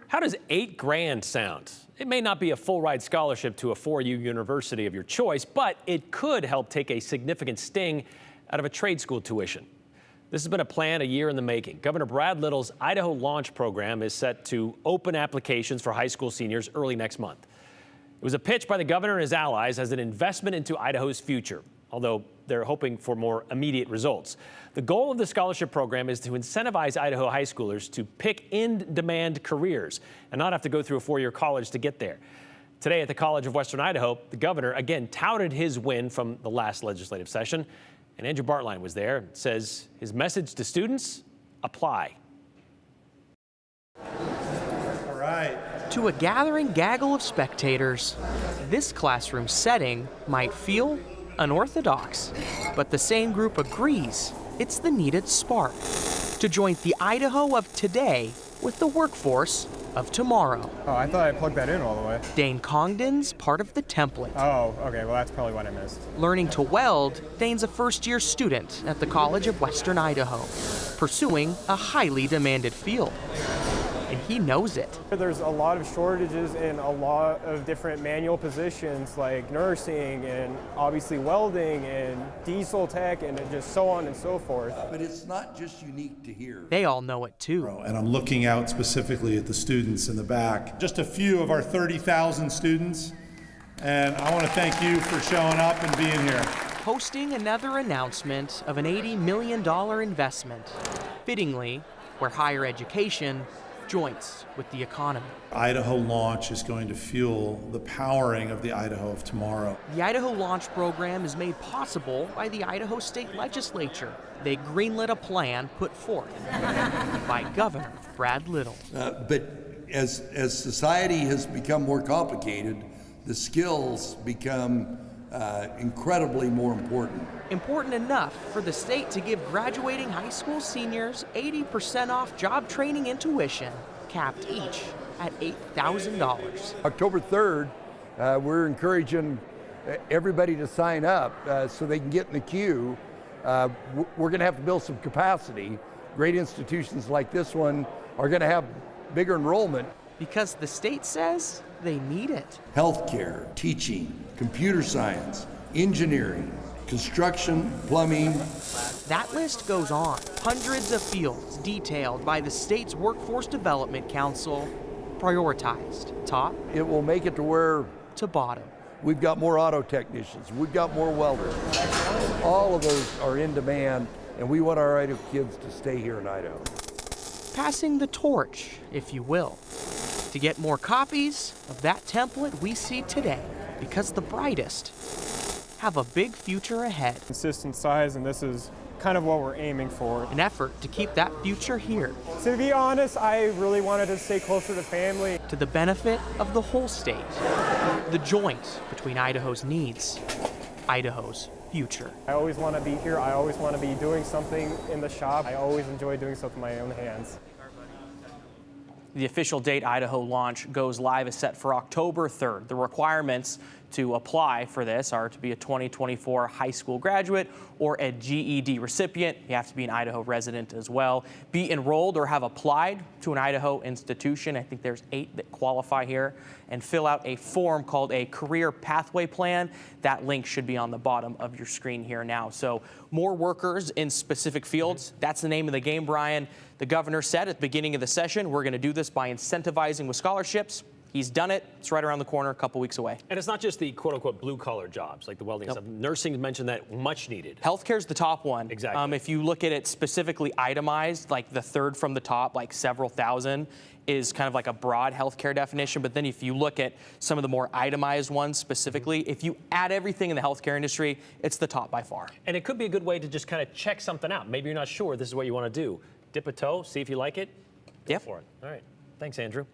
How does $8 grand sound? It may not be a full ride scholarship to a 4U university of your choice, but it could help take a significant sting out of a trade school tuition. This has been a plan a year in the making. Governor Brad Little's Idaho LAUNCH program is set to open applications for high school seniors early next month. It was a pitch by the governor and his allies as an investment into Idaho's future, although they're hoping for more immediate results. The goal of the scholarship program is to incentivize Idaho high schoolers to pick in-demand careers and not have to go through a 4-year college to get there. Today at the College of Western Idaho, the governor again touted his win from the last legislative session. And Andrew Bartline was there and says his message to students: apply. All right. To a gathering gaggle of spectators, this classroom setting might feel unorthodox, but the same group agrees it's the needed spark to join the Idaho of today with the workforce of tomorrow. Oh, I thought I plugged that in all the way. Dane Congdon's part of the template. Oh, okay, well that's probably what I missed. Learning to weld, Dane's a first-year student at the College of Western Idaho, pursuing a highly demanded field. And he knows it. There's a lot of shortages in a lot of different manual positions like nursing and obviously welding and diesel tech and just so on and so forth. But it's not just unique to here. They all know it too. And I'm looking out specifically at the students in the back. Just a few of our 30,000 students. And I want to thank you for showing up and being here. Hosting another announcement of an $80 million investment, fittingly where higher education joints with the economy. Idaho LAUNCH is going to fuel the powering of the Idaho of tomorrow. The Idaho LAUNCH program is made possible by the Idaho State Legislature. They greenlit a plan put forth by Governor Brad Little. But as society has become more complicated, the skills become incredibly more important. Important enough for the state to give graduating high school seniors 80% off job training and tuition, capped each at $8,000. October 3rd, we're encouraging everybody to sign up so they can get in the queue. We're going to have to build some capacity. Great institutions like this one are going to have bigger enrollment. Because the state says they need it. Healthcare, teaching, computer science, engineering, construction, plumbing. That list goes on. Hundreds of fields detailed by the state's Workforce Development Council, prioritized top. It will make it to where to bottom. We've got more auto technicians, we've got more welders. All of those are in demand, and we want our Idaho kids to stay here in Idaho. Passing the torch, if you will, to get more copies of that template we see today, because the brightest have a big future ahead. Consistent size, and this is kind of what we're aiming for. An effort to keep that future here. To be honest, I really wanted to stay closer to family. To the benefit of the whole state. The joint between Idaho's needs, Idaho's future. I always want to be here. I always want to be doing something in the shop. I always enjoy doing stuff with my own hands. The official date Idaho LAUNCH goes live is set for October 3rd. The requirements to apply for this are to be a 2024 high school graduate or a GED recipient. You have to be an Idaho resident as well. Be enrolled or have applied to an Idaho institution. I think there's 8 that qualify here. And fill out a form called a career pathway plan. That link should be on the bottom of your screen here now. So more workers in specific fields. That's the name of the game, Brian. The governor said at the beginning of the session, we're going to do this by incentivizing with scholarships. He's done it. It's right around the corner, a couple weeks away. And it's not just the quote-unquote blue-collar jobs like the welding stuff. Nursing mentioned that much needed. Healthcare's the top one. Exactly. If you look at it specifically itemized, like the third from the top, like several thousand, is kind of like a broad healthcare definition. But then if you look at some of the more itemized ones specifically, if you add everything in the healthcare industry, it's the top by far. And it could be a good way to just kind of check something out. Maybe you're not sure this is what you want to do. Dip a toe, see if you like it. Go for it. All right. Thanks, Andrew.